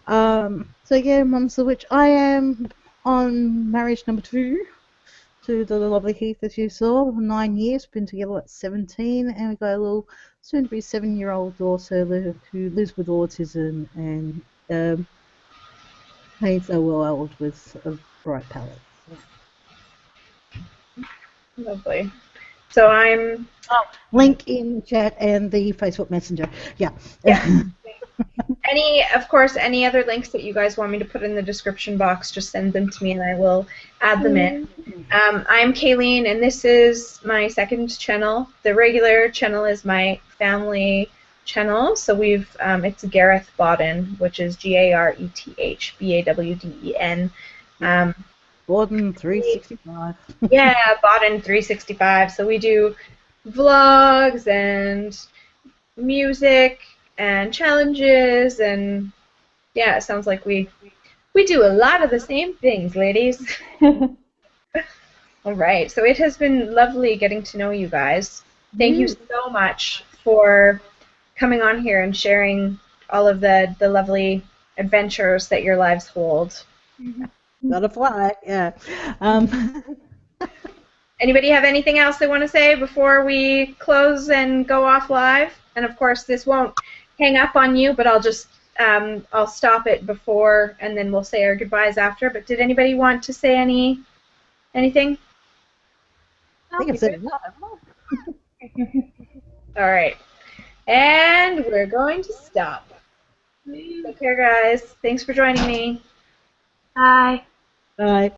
So yeah, Mum's the Witch. I am on marriage number 2 to the lovely Heath, as you saw. 9 years, been together at 17, and we've got a little soon-to-be 7-year-old daughter who lives with autism and paints a world with a bright palette. Lovely. So I'm. Link in chat and the Facebook Messenger. Yeah. Any other links that you guys want me to put in the description box, just send them to me and I will add them in. I'm Kayleen, and this is my second channel. The regular channel is my family channel, so it's Gareth Bawden, which is GarethBawden. Borden 365. Yeah, Baden 365. So we do vlogs and music and challenges, and yeah, it sounds like we do a lot of the same things, ladies. All right, so it has been lovely getting to know you guys. Thank you so much for coming on here and sharing all of the lovely adventures that your lives hold. Got a flag, yeah. Anybody have anything else they want to say before we close and go off live? And of course, this won't hang up on you, but I'll just I'll stop it before, and then we'll say our goodbyes after. But did anybody want to say anything? I think I said enough. All right, and we're going to stop. Take care, guys. Thanks for joining me. Bye. Bye.